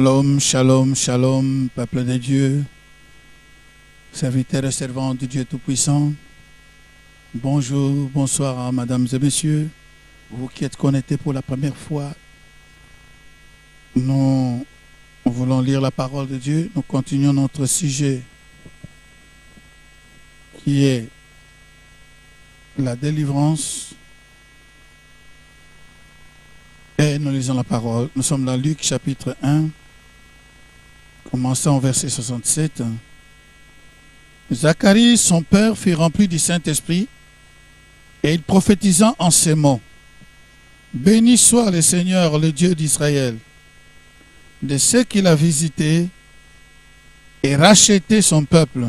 Shalom, shalom, shalom, peuple de Dieu, serviteurs et servantes du Dieu Tout-Puissant. Bonjour, bonsoir, mesdames et messieurs. Vous qui êtes connectés pour la première fois, nous voulons lire la parole de Dieu. Nous continuons notre sujet qui est la délivrance. Et nous lisons la parole. Nous sommes dans Luc chapitre 1, commençons au verset 67. Zacharie, son père, fut rempli du Saint-Esprit, et il prophétisa en ces mots. Béni soit le Seigneur, le Dieu d'Israël, de ceux qu'il a visités et racheté son peuple,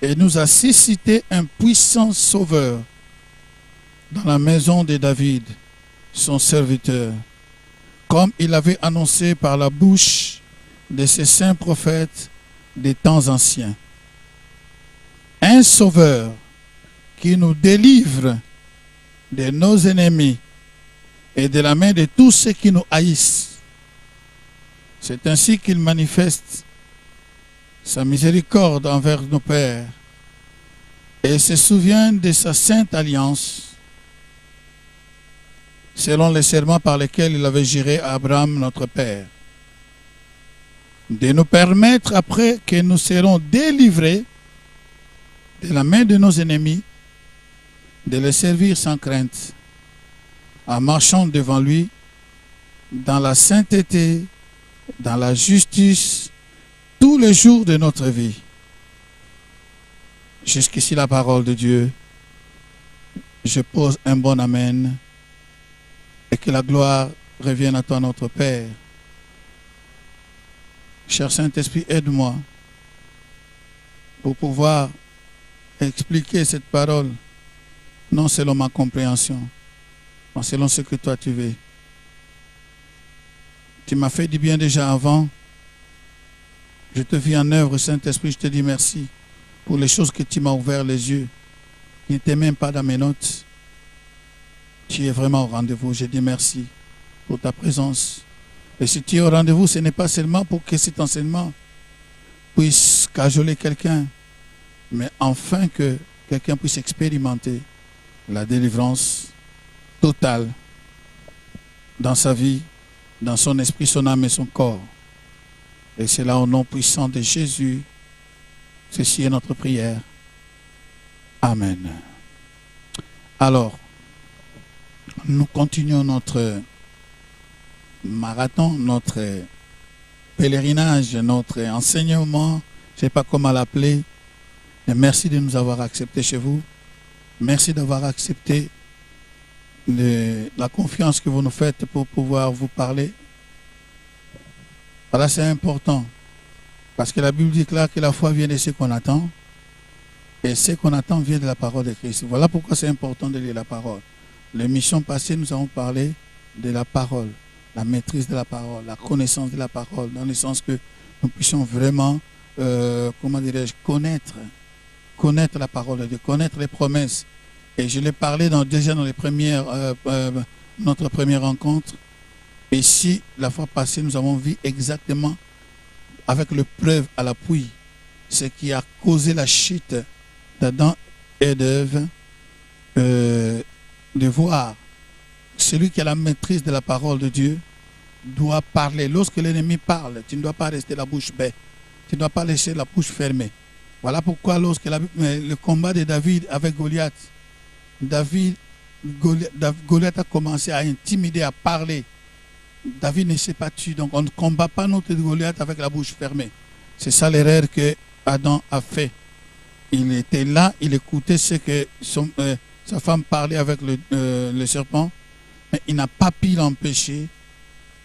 et nous a suscité un puissant sauveur dans la maison de David, son serviteur, comme il avait annoncé par la bouche de ses saints prophètes des temps anciens. Un sauveur qui nous délivre de nos ennemis et de la main de tous ceux qui nous haïssent. C'est ainsi qu'il manifeste sa miséricorde envers nos pères et se souvient de sa sainte alliance, selon les serments par lesquels il avait juré à Abraham, notre père, de nous permettre, après que nous serons délivrés de la main de nos ennemis, de les servir sans crainte, en marchant devant lui dans la sainteté, dans la justice, tous les jours de notre vie. Jusqu'ici la parole de Dieu. Je pose un bon amen. Et que la gloire revienne à toi, notre Père. Cher Saint-Esprit, aide-moi pour pouvoir expliquer cette parole, non selon ma compréhension, mais selon ce que toi tu veux. Tu m'as fait du bien déjà avant. Je te vis en œuvre, Saint-Esprit, je te dis merci pour les choses que tu m'as ouvert les yeux, qui n'étaient même pas dans mes notes. Tu es vraiment au rendez-vous. Je dis merci pour ta présence. Et si tu es au rendez-vous, ce n'est pas seulement pour que cet enseignement puisse cajoler quelqu'un, mais enfin que quelqu'un puisse expérimenter la délivrance totale dans sa vie, dans son esprit, son âme et son corps. Et c'est là au nom puissant de Jésus. Ceci est notre prière. Amen. Alors, nous continuons notre marathon, notre pèlerinage, notre enseignement, je ne sais pas comment l'appeler. Mais merci de nous avoir acceptés chez vous. Merci d'avoir accepté la confiance que vous nous faites pour pouvoir vous parler. Voilà, c'est important. Parce que la Bible dit clair que la foi vient de ce qu'on attend. Et ce qu'on attend vient de la parole de Christ. Voilà pourquoi c'est important de lire la parole. L'émission passée, nous avons parlé de la parole, la maîtrise de la parole, la connaissance de la parole, dans le sens que nous puissions vraiment, comment dirais-je, connaître la parole de Dieu, connaître les promesses. Et je l'ai parlé déjà dans notre première rencontre. Et ici, la fois passée, nous avons vu exactement, avec le preuve à l'appui, ce qui a causé la chute d'Adam et d'Ève, de voir celui qui a la maîtrise de la parole de Dieu doit parler. Lorsque l'ennemi parle, tu ne dois pas rester la bouche bée. Tu ne dois pas laisser la bouche fermée. Voilà pourquoi lorsque le combat de David avec Goliath, Goliath a commencé à intimider, à parler. David ne s'est pas tué. Donc on ne combat pas notre Goliath avec la bouche fermée. C'est ça l'erreur que Adam a fait. Il était là, il écoutait ce que sa femme parlait avec le serpent, mais il n'a pas pu l'empêcher.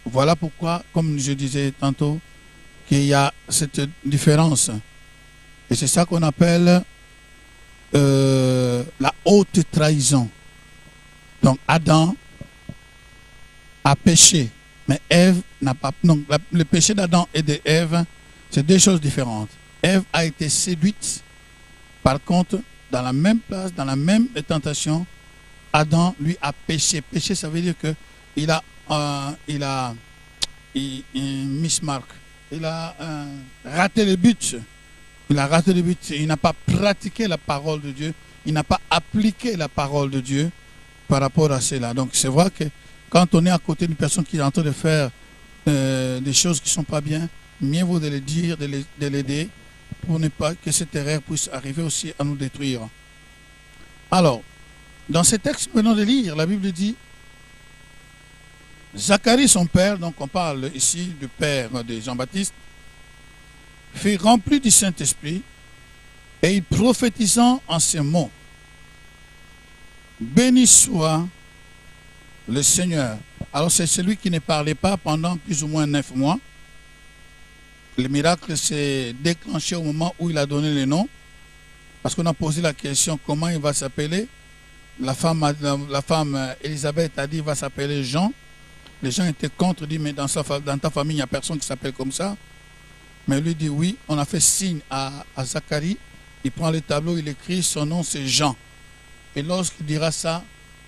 Voilà pourquoi, comme je disais tantôt, qu'il y a cette différence. Et c'est ça qu'on appelle la haute trahison. Donc Adam a péché, mais Ève n'a pas. Non, le péché d'Adam et de Ève, c'est deux choses différentes. Ève a été séduite. Par contre, dans la même place, dans la même tentation, Adam, lui, a péché. Péché, ça veut dire qu'il a il mismarque. Il a raté le but. Il a raté le but. Il n'a pas pratiqué la parole de Dieu. Il n'a pas appliqué la parole de Dieu par rapport à cela. Donc c'est vrai que quand on est à côté d'une personne qui est en train de faire des choses qui ne sont pas bien, mieux vaut de le dire, de l'aider pour ne pas que cette erreur puisse arriver aussi à nous détruire. Alors, dans ce texte que nous venons de lire, la Bible dit Zacharie, son père, donc on parle ici du père de Jean-Baptiste, fut rempli du Saint-Esprit et il prophétisant en ces mots. Béni soit le Seigneur. Alors c'est celui qui ne parlait pas pendant plus ou moins 9 mois. Le miracle s'est déclenché au moment où il a donné le nom. Parce qu'on a posé la question comment il va s'appeler. La femme Élisabeth a dit il va s'appeler Jean. Les gens étaient contre, dit mais dans ta famille il n'y a personne qui s'appelle comme ça. Mais lui dit oui, on a fait signe à Zacharie. Il prend le tableau, il écrit son nom c'est Jean. Et lorsqu'il dira ça,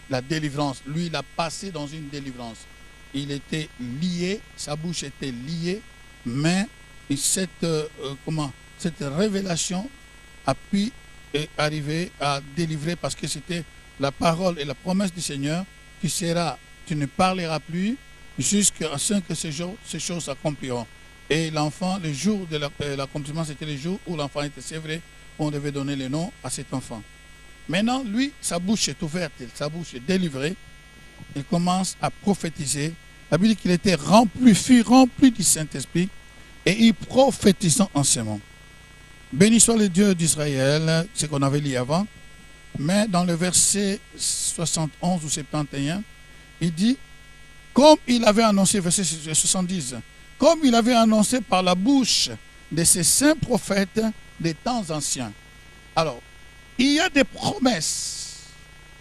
la délivrance, lui il a passé dans une délivrance. Il était lié, sa bouche était liée, mais cette révélation a pu arriver à délivrer parce que c'était la parole et la promesse du Seigneur qui sera, tu ne parleras plus jusqu'à ce que ces choses s'accompliront. Et l'enfant, le jour de l'accomplissement, c'était le jour où l'enfant était sévré, on devait donner le nom à cet enfant. Maintenant, lui, sa bouche est ouverte, sa bouche est délivrée, il commence à prophétiser. La Bible dit qu'il était fut rempli du Saint-Esprit et il prophétisant en ces mots. Béni soit le Dieu d'Israël, ce qu'on avait lu avant, mais dans le verset 71 ou 71, il dit, comme il avait annoncé, verset 70, comme il avait annoncé par la bouche de ses saints prophètes des temps anciens. Alors, il y a des promesses.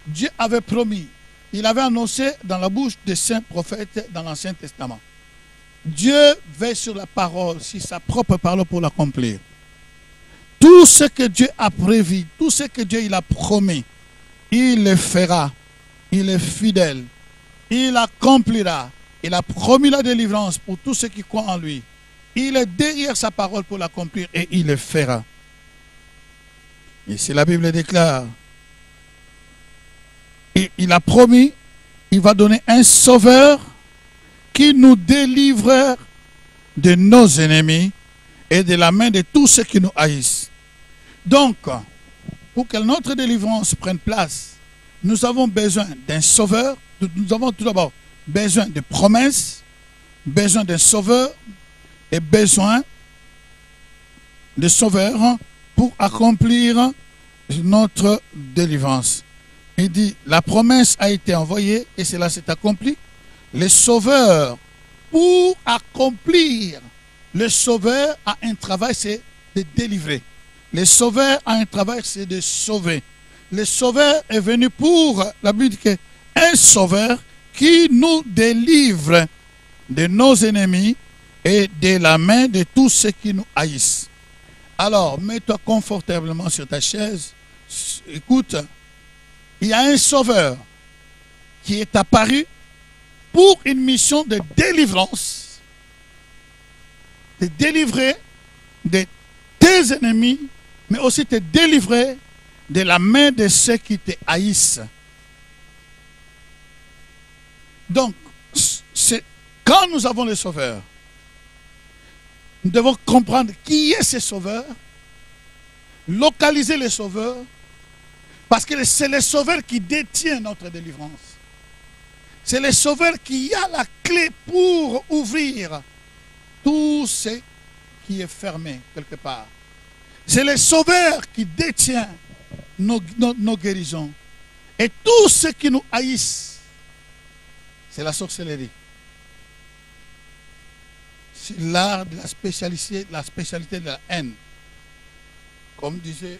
Dieu avait promis. Il avait annoncé dans la bouche des saints prophètes dans l'Ancien Testament. Dieu veille sur la parole, sur sa propre parole pour l'accomplir. Tout ce que Dieu a prévu, tout ce que Dieu il a promis, il le fera. Il est fidèle. Il accomplira. Il a promis la délivrance pour tous ceux qui croient en lui. Il est derrière sa parole pour l'accomplir et il le fera. Et si la Bible déclare, il a promis, il va donner un sauveur qui nous délivre de nos ennemis et de la main de tous ceux qui nous haïssent. Donc, pour que notre délivrance prenne place, nous avons besoin d'un sauveur. Nous avons tout d'abord besoin de promesses, besoin d'un sauveur et besoin de sauveur pour accomplir notre délivrance. Il dit, la promesse a été envoyée et cela s'est accompli. Le sauveur, pour accomplir, le sauveur a un travail, c'est de délivrer. Le sauveur a un travail, c'est de sauver. Le sauveur est venu pour, la Bible dit que un sauveur qui nous délivre de nos ennemis et de la main de tous ceux qui nous haïssent. Alors, mets-toi confortablement sur ta chaise. Écoute, il y a un sauveur qui est apparu pour une mission de délivrance, de délivrer de tes ennemis, mais aussi te délivrer de la main de ceux qui te haïssent. Donc, quand nous avons le sauveur, nous devons comprendre qui est ce sauveur, localiser le sauveur, parce que c'est le sauveur qui détient notre délivrance. C'est le sauveur qui a la clé pour ouvrir tout ce qui est fermé quelque part. C'est le sauveur qui détient nos guérisons. Et tous ceux qui nous haïssent, c'est la sorcellerie. C'est l'art de la spécialité de la haine. Comme disait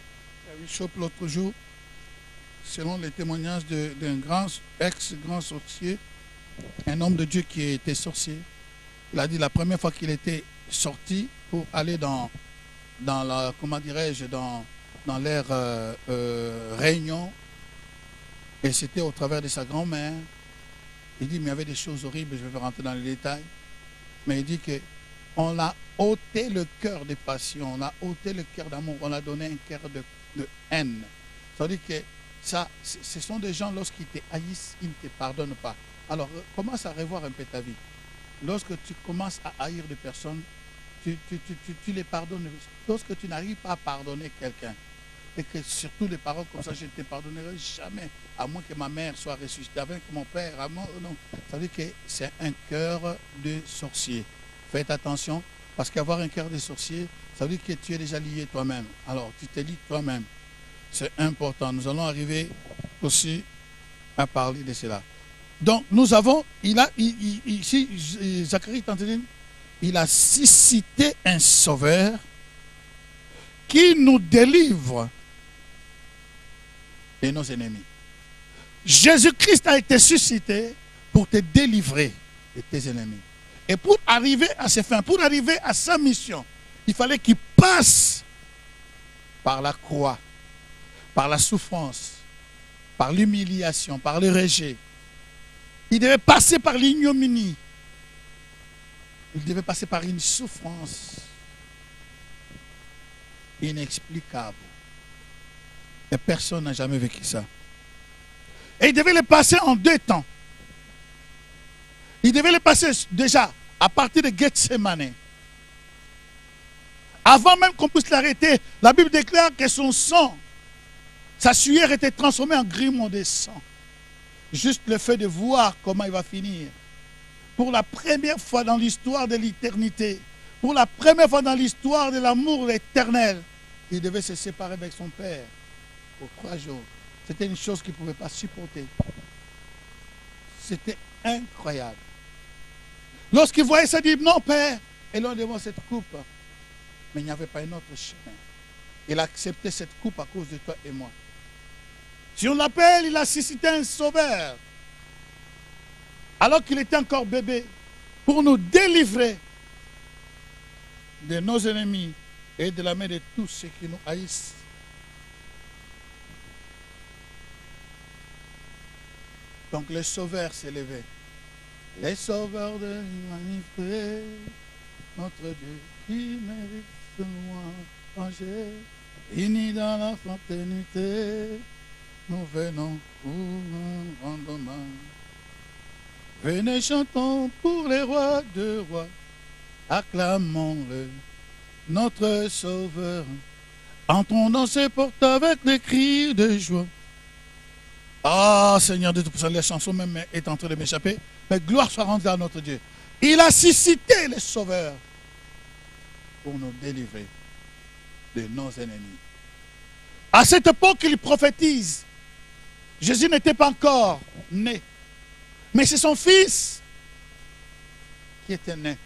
Bishop l'autre jour, selon les témoignages d'un ex-grand sorcier, un homme de Dieu qui était sorcier, il a dit la première fois qu'il était sorti pour aller dans la, comment dirais-je, dans leur réunion, et c'était au travers de sa grand-mère. Il dit, mais il y avait des choses horribles, je vais rentrer dans les détails. Mais il dit que on a ôté le cœur des passions, on a ôté le cœur d'amour, on a donné un cœur de haine. Ça veut dire que ça, ce sont des gens, lorsqu'ils te haïssent, ils ne te pardonnent pas. Alors, commence à revoir un peu ta vie. Lorsque tu commences à haïr des personnes, tu les pardonnes. Lorsque tu n'arrives pas à pardonner quelqu'un, et que surtout les paroles comme ça, je ne te pardonnerai jamais, à moins que ma mère soit ressuscitée, avec mon père, à moi, non. Ça veut dire que c'est un cœur de sorcier. Faites attention, parce qu'avoir un cœur de sorcier, ça veut dire que tu es déjà lié toi-même. Alors, tu te lis toi-même. C'est important. Nous allons arriver aussi à parler de cela. Donc, nous avons, ici, Zacharie Tantine, il a suscité un sauveur qui nous délivre de nos ennemis. Jésus-Christ a été suscité pour te délivrer de tes ennemis. Et pour arriver à ses fins, pour arriver à sa mission, il fallait qu'il passe par la croix, par la souffrance, par l'humiliation, par le rejet. Il devait passer par l'ignominie. Il devait passer par une souffrance inexplicable. Et personne n'a jamais vécu ça. Et il devait le passer en 2 temps. Il devait le passer déjà à partir de Gethsemane. Avant même qu'on puisse l'arrêter, la Bible déclare que son sang, sa sueur était transformée en grumeaux de sang. Juste le fait de voir comment il va finir. Pour la première fois dans l'histoire de l'éternité, pour la première fois dans l'histoire de l'amour éternel, il devait se séparer avec son père pour 3 jours. C'était une chose qu'il ne pouvait pas supporter. C'était incroyable. Lorsqu'il voyait ça, il dit, non père, éloigne-moi cette coupe. Mais il n'y avait pas un autre chemin. Il a accepté cette coupe à cause de toi et moi. Si on l'appelle, il a suscité un sauveur. Alors qu'il était encore bébé, pour nous délivrer de nos ennemis et de la main de tous ceux qui nous haïssent. Donc le sauveur s'est levé. Les sauveurs de l'humanité, notre Dieu qui mérite ce louange, unis dans la fraternité, nous venons pour un rendre hommage. Venez chantons pour les rois de rois, acclamons-le, notre sauveur. Entrons dans ses portes avec des cris de joie. Ah, Seigneur de tout, la chanson même est en train de m'échapper, mais gloire soit rendue à notre Dieu. Il a suscité les sauveurs pour nous délivrer de nos ennemis. À cette époque, il prophétise. Jésus n'était pas encore né, mais c'est son fils qui était né.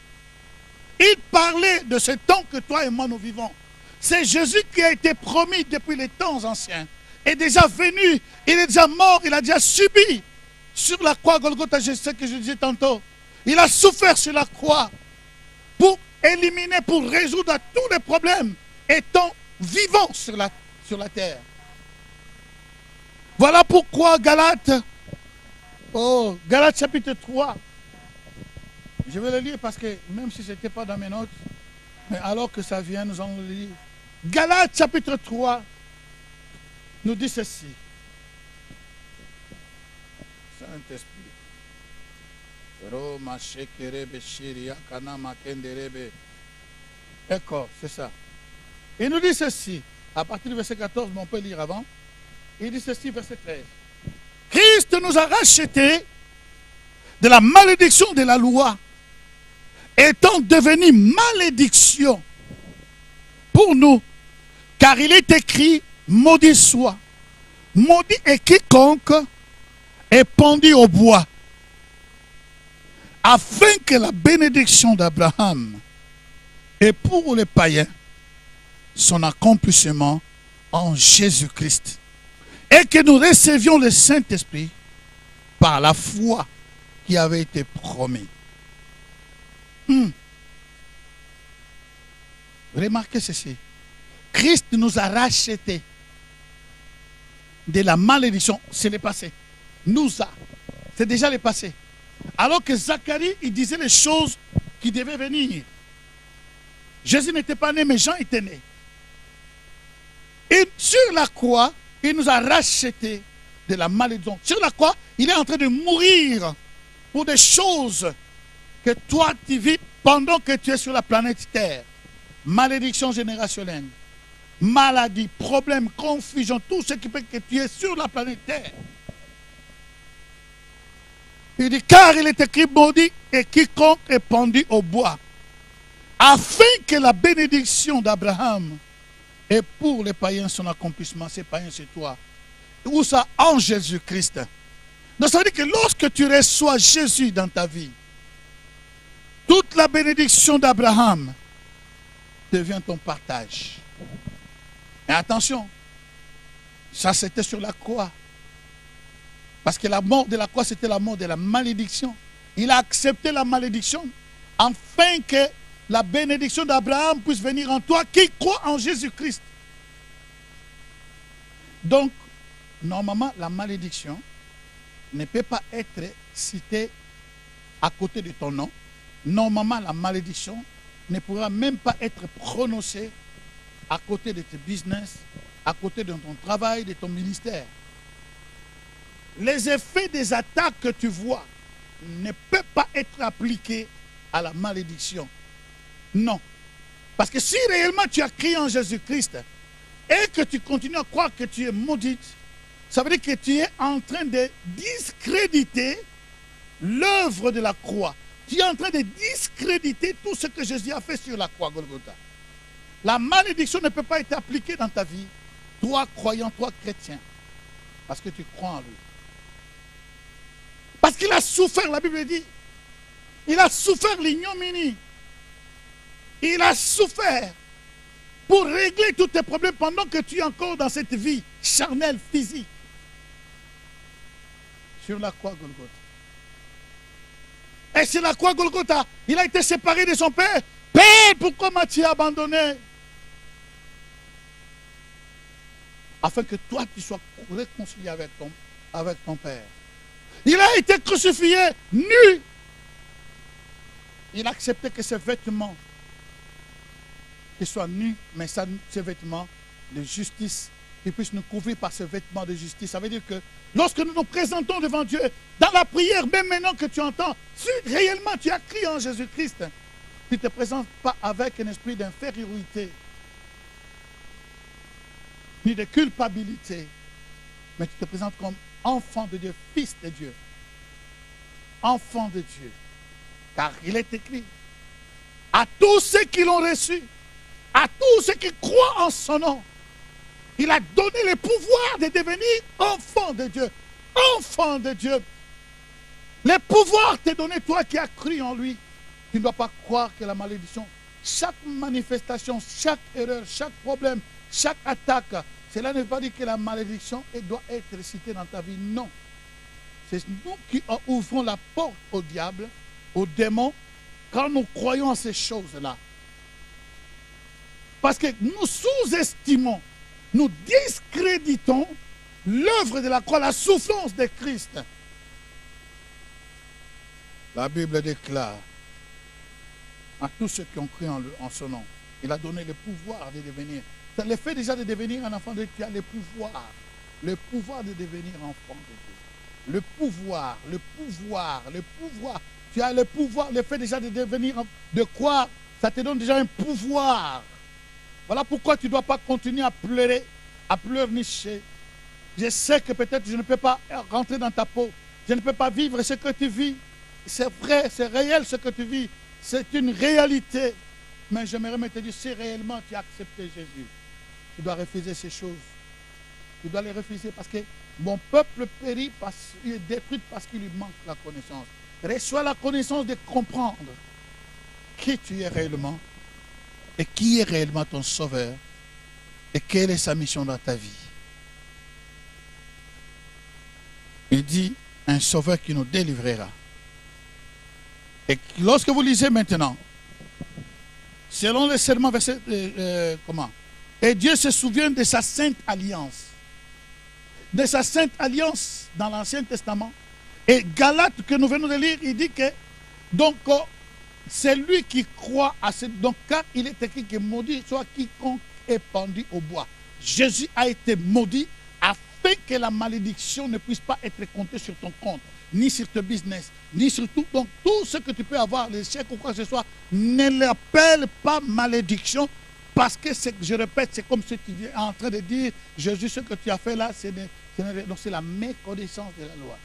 Il parlait de ce temps que toi et moi nous vivons. C'est Jésus qui a été promis depuis les temps anciens. Est déjà venu, il est déjà mort, il a déjà subi sur la croix Golgotha, je sais que je disais tantôt. Il a souffert sur la croix pour éliminer, pour résoudre tous les problèmes, étant vivant sur la terre. Voilà pourquoi Galates, Galates chapitre 3, je vais le lire parce que même si ce n'était pas dans mes notes, mais alors que ça vient, nous allons le lire. Galates chapitre 3 nous dit ceci. Saint-Esprit. D'accord, c'est ça. Il nous dit ceci, à partir du verset 14, mais on peut lire avant. Il dit ceci, verset 13. Christ nous a rachetés de la malédiction de la loi, étant devenu malédiction pour nous, car il est écrit, maudit soit, maudit est quiconque est pendu au bois, afin que la bénédiction d'Abraham ait pour les païens son accomplissement en Jésus-Christ, et que nous recevions le Saint-Esprit par la foi qui avait été promis. Remarquez ceci. Christ nous a rachetés de la malédiction. C'est le passé. Nous a. C'est déjà le passé. Alors que Zacharie, il disait les choses qui devait venir. Jésus n'était pas né, mais Jean était né. Et sur la croix, il nous a rachetés de la malédiction. Sur la croix, il est en train de mourir pour des choses que toi tu vis pendant que tu es sur la planète Terre. Malédiction générationnelle, maladie, problème, confusion, tout ce qui fait que tu es sur la planète Terre. Il dit, car il est écrit maudit et quiconque est pendu au bois, afin que la bénédiction d'Abraham ait pour les païens son accomplissement. Ces païens, c'est toi. Où ça? En Jésus-Christ. Donc ça veut dire que lorsque tu reçois Jésus dans ta vie, toute la bénédiction d'Abraham devient ton partage. Et attention, ça c'était sur la croix. Parce que la mort de la croix, c'était la mort de la malédiction. Il a accepté la malédiction afin que la bénédiction d'Abraham puisse venir en toi qui croit en Jésus-Christ. Donc, normalement, la malédiction ne peut pas être citée à côté de ton nom. Normalement, la malédiction ne pourra même pas être prononcée à côté de tes business, à côté de ton travail, de ton ministère. Les effets des attaques que tu vois ne peuvent pas être appliqués à la malédiction. Non. Parce que si réellement tu as crié en Jésus-Christ et que tu continues à croire que tu es maudite, ça veut dire que tu es en train de discréditer l'œuvre de la croix. Tu es en train de discréditer tout ce que Jésus a fait sur la croix Golgotha. La malédiction ne peut pas être appliquée dans ta vie, toi croyant, toi chrétien, parce que tu crois en lui. Parce qu'il a souffert, la Bible dit. Il a souffert l'ignominie. Il a souffert pour régler tous tes problèmes pendant que tu es encore dans cette vie charnelle, physique. Sur la croix Golgotha. Et sur la croix Golgotha, il a été séparé de son père. Père, pourquoi m'as-tu abandonné? Afin que toi, tu sois réconcilié avec ton père. Il a été crucifié nu. Il a accepté que ses vêtements soient nus, mais ses vêtements de justice, qu'ils puissent nous couvrir par ses vêtements de justice. Ça veut dire que lorsque nous nous présentons devant Dieu, dans la prière, même maintenant que tu entends, si réellement tu as crié en Jésus-Christ, tu ne te présentes pas avec un esprit d'infériorité, ni de culpabilité, mais tu te présentes comme enfant de Dieu, fils de Dieu, enfant de Dieu. Car il est écrit, à tous ceux qui l'ont reçu, à tous ceux qui croient en son nom, il a donné le pouvoir de devenir enfant de Dieu. Enfant de Dieu. Le pouvoir t'est donné, toi qui as cru en lui. Tu ne dois pas croire que la malédiction, chaque manifestation, chaque erreur, chaque problème, chaque attaque, cela ne veut pas dire que la malédiction doit être citée dans ta vie. Non. C'est nous qui ouvrons la porte au diable, au démon, quand nous croyons à ces choses-là. Parce que nous sous-estimons, nous discréditons l'œuvre de la croix, la souffrance de Christ. La Bible déclare à tous ceux qui ont cru en son nom, il a donné le pouvoir de devenir. C'est le fait déjà de devenir un enfant de Dieu, tu as le pouvoir de devenir enfant de Dieu. Le pouvoir. Tu as le pouvoir, le fait déjà de devenir, de croire, ça te donne déjà un pouvoir. Voilà pourquoi tu ne dois pas continuer à pleurer, à pleurnicher. Je sais que peut-être je ne peux pas rentrer dans ta peau. Je ne peux pas vivre ce que tu vis. C'est vrai, c'est réel ce que tu vis. C'est une réalité. Mais j'aimerais me te dire, si réellement tu as accepté Jésus, tu dois refuser ces choses. Tu dois les refuser parce que mon peuple périt, il est détruit parce qu'il lui manque la connaissance. Reçois la connaissance de comprendre qui tu es réellement et qui est réellement ton sauveur et quelle est sa mission dans ta vie. Il dit, un sauveur qui nous délivrera. Et lorsque vous lisez maintenant, selon le serment, verset, et Dieu se souvient de sa sainte alliance. De sa sainte alliance dans l'Ancien Testament. Et Galates, que nous venons de lire, il dit que, donc, c'est lui qui croit à ce... Donc, quand il est écrit que maudit soit quiconque est pendu au bois, Jésus a été maudit afin que la malédiction ne puisse pas être comptée sur ton compte, ni sur ton business, ni sur tout. Donc, tout ce que tu peux avoir, les chèques ou quoi que ce soit, ne l'appelle pas malédiction, parce que, je répète, c'est comme si tu es en train de dire, Jésus, ce que tu as fait là, c'est la méconnaissance de la loi.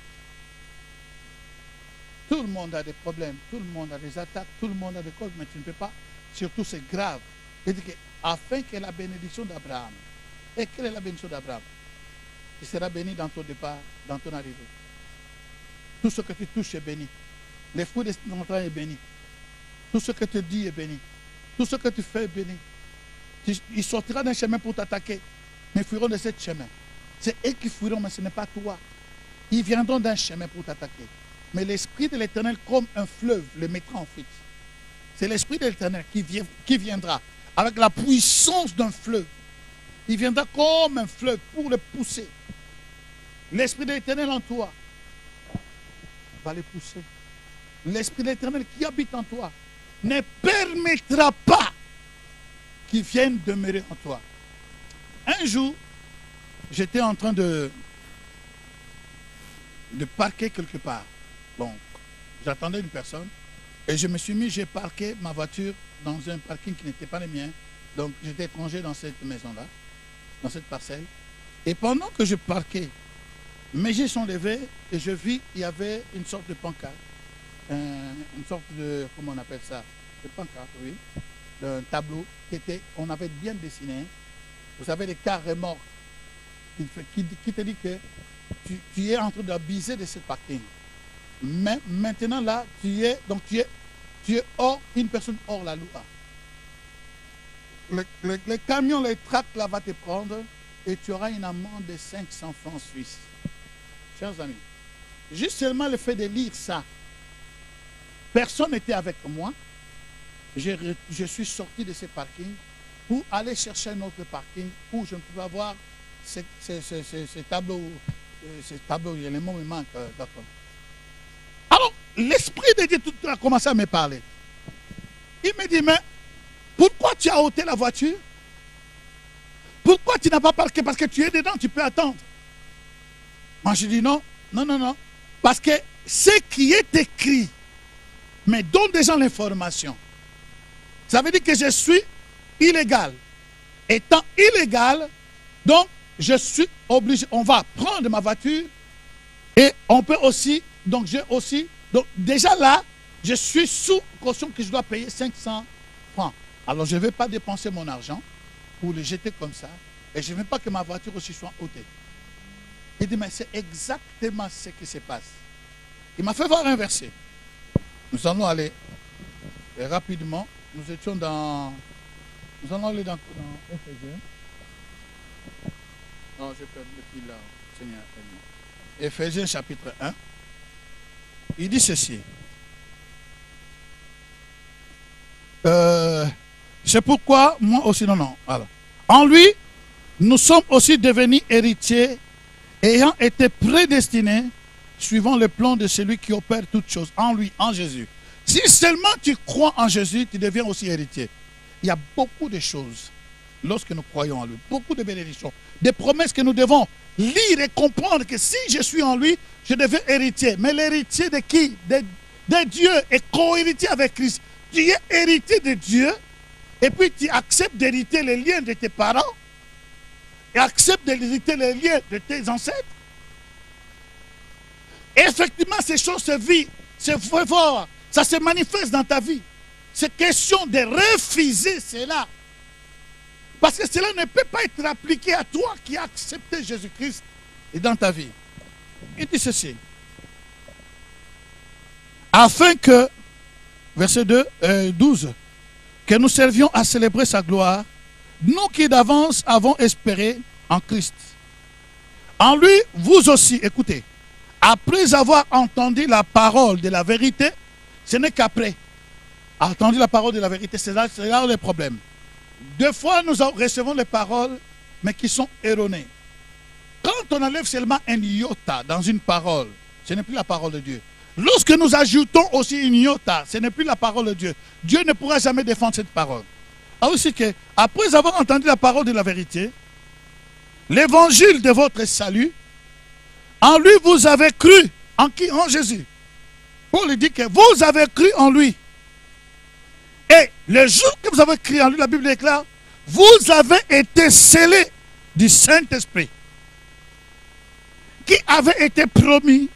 Tout le monde a des problèmes, tout le monde a des attaques, tout le monde a des causes, mais tu ne peux pas. Surtout, c'est grave. Afin que la bénédiction d'Abraham. Et quelle est la bénédiction d'Abraham? Tu seras béni dans ton départ, dans ton arrivée. Tout ce que tu touches est béni. Les fruits de ton travail est béni. Tout ce que tu dis est béni. Tout ce que tu fais est béni. Il sortira d'un chemin pour t'attaquer, mais ils fuiront de ce chemin. C'est eux qui fuiront, mais ce n'est pas toi. Ils viendront d'un chemin pour t'attaquer. Mais l'Esprit de l'Éternel, comme un fleuve, le mettra en fuite. C'est l'Esprit de l'Éternel qui viendra avec la puissance d'un fleuve. Il viendra comme un fleuve pour le pousser. L'Esprit de l'Éternel en toi va le pousser. L'Esprit de l'Éternel qui habite en toi ne permettra pas qu'il vienne demeurer en toi. Un jour, j'étais en train de parquer quelque part. Bon, j'attendais une personne et je me suis mis, j'ai parqué ma voiture dans un parking qui n'était pas le mien. Donc j'étais étranger dans cette maison-là, dans cette parcelle. Et pendant que je parquais, mes yeux sont levés et je vis, il y avait une sorte de pancarte. Une sorte de, comment on appelle ça? De pancarte, oui. D'un tableau on avait bien dessiné. Vous savez, les cars remorques qui te dit que tu es en train d'abuser de ce parking. Mais maintenant là, tu es hors, une personne hors la loi. Le camion, les tracts là va te prendre et tu auras une amende de 500 francs suisses. Chers amis, juste seulement le fait de lire ça, personne n'était avec moi. Je suis sorti de ce parking pour aller chercher un autre parking où je ne pouvais avoir ce tableau. Ce tableau, les mots me manquent. D'accord. Alors, l'Esprit de Dieu tout a commencé à me parler. Il me dit, mais pourquoi tu as ôté la voiture? Pourquoi tu n'as pas parqué? Parce que tu es dedans, tu peux attendre. Moi, je dis non, non, non, non. Parce que ce qui est écrit me donne déjà l'information. Ça veut dire que je suis illégal. Étant illégal, donc je suis obligé, on va prendre ma voiture et on peut aussi, donc j'ai aussi, donc déjà là, je suis sous caution que je dois payer 500 francs. Alors je ne vais pas dépenser mon argent pour le jeter comme ça et je ne veux pas que ma voiture aussi soit ôtée. Il dit, mais c'est exactement ce qui se passe. Il m'a fait voir un verset. Nous allons aller rapidement. Nous étions dans... Nous allons aller dans Éphésiens. Non, j'ai perdu le fil là, Seigneur. Éphésiens chapitre 1. Il dit ceci. C'est pourquoi, moi aussi, non. Alors, en lui, nous sommes aussi devenus héritiers, ayant été prédestinés, suivant le plan de celui qui opère toutes choses, en lui, en Jésus. Si seulement tu crois en Jésus, tu deviens aussi héritier. Il y a beaucoup de choses lorsque nous croyons en lui, beaucoup de bénédictions, des promesses que nous devons lire et comprendre que si je suis en lui, je deviens héritier. Mais l'héritier de qui? De Dieu et co-héritier avec Christ. Tu es héritier de Dieu et puis tu acceptes d'hériter les liens de tes parents et acceptes d'hériter les liens de tes ancêtres. Et effectivement, ces choses se vivent, se font. Ça se manifeste dans ta vie. C'est question de refuser cela. Parce que cela ne peut pas être appliqué à toi qui as accepté Jésus-Christ et dans ta vie. Il dit ceci. Afin que, verset 12, que nous servions à célébrer sa gloire, nous qui d'avance avons espéré en Christ. En lui, vous aussi, écoutez, après avoir entendu la parole de la vérité, ce n'est qu'après. Entendu la parole de la vérité, c'est là le problème. Deux fois, nous recevons les paroles, mais qui sont erronées. Quand on enlève seulement un iota dans une parole, ce n'est plus la parole de Dieu. Lorsque nous ajoutons aussi une iota, ce n'est plus la parole de Dieu. Dieu ne pourra jamais défendre cette parole. Alors aussi que, après avoir entendu la parole de la vérité, l'évangile de votre salut, en lui vous avez cru. En qui? En Jésus. Paul dit que vous avez cru en lui. Et le jour que vous avez cru en lui, la Bible déclare, vous avez été scellés du Saint-Esprit, qui avait été promis,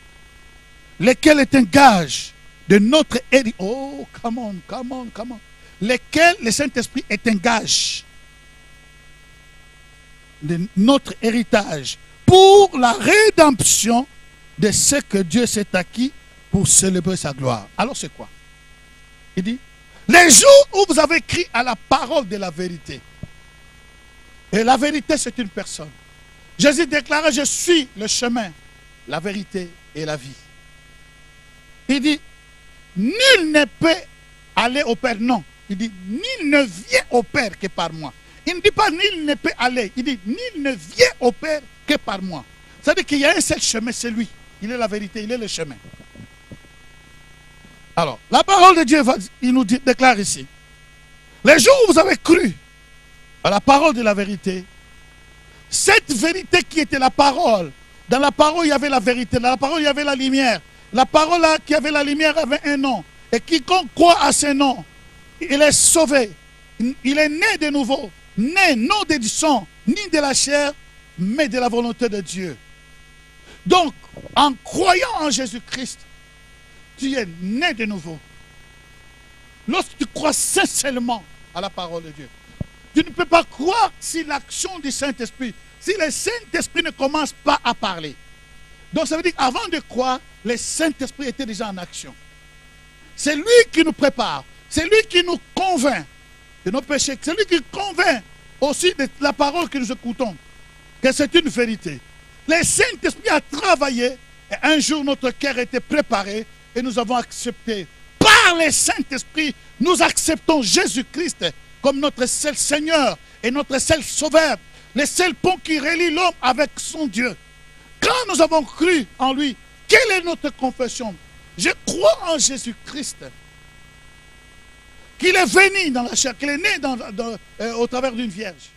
lequel est un gage de notre héritage. Oh, come on. Lequel le Saint-Esprit est un gage de notre héritage pour la rédemption de ce que Dieu s'est acquis pour célébrer sa gloire. Alors c'est quoi? Il dit, les jours où vous avez crié à la parole de la vérité, et la vérité c'est une personne. Jésus déclarait, je suis le chemin, la vérité et la vie. Il dit, nul ne peut aller au Père, non. Il dit, nul ne vient au Père que par moi. Il ne dit pas, nul ne peut aller. Il dit, nul ne vient au Père que par moi. C'est-à-dire qu'il y a un seul chemin, c'est lui. Il est la vérité, il est le chemin. Alors, la parole de Dieu, il nous déclare ici, les jours où vous avez cru à la parole de la vérité, cette vérité qui était la parole, dans la parole il y avait la vérité, dans la parole il y avait la lumière, la parole là, qui avait la lumière avait un nom, et quiconque croit à ce nom, il est sauvé, il est né de nouveau, né non du sang, ni de la chair, mais de la volonté de Dieu. Donc, en croyant en Jésus-Christ, tu es né de nouveau. Lorsque tu crois sincèrement à la parole de Dieu, tu ne peux pas croire si l'action du Saint-Esprit, si le Saint-Esprit ne commence pas à parler. Donc ça veut dire qu'avant de croire, le Saint-Esprit était déjà en action. C'est lui qui nous prépare, c'est lui qui nous convainc de nos péchés, c'est lui qui convainc aussi de la parole que nous écoutons, que c'est une vérité. Le Saint-Esprit a travaillé et un jour notre cœur était préparé et nous avons accepté. Par le Saint-Esprit, nous acceptons Jésus-Christ comme notre seul Seigneur et notre seul Sauveur, le seul pont qui relie l'homme avec son Dieu. Quand nous avons cru en lui, quelle est notre confession? Je crois en Jésus-Christ, qu'il est venu dans la chair, qu'il est né au travers d'une vierge.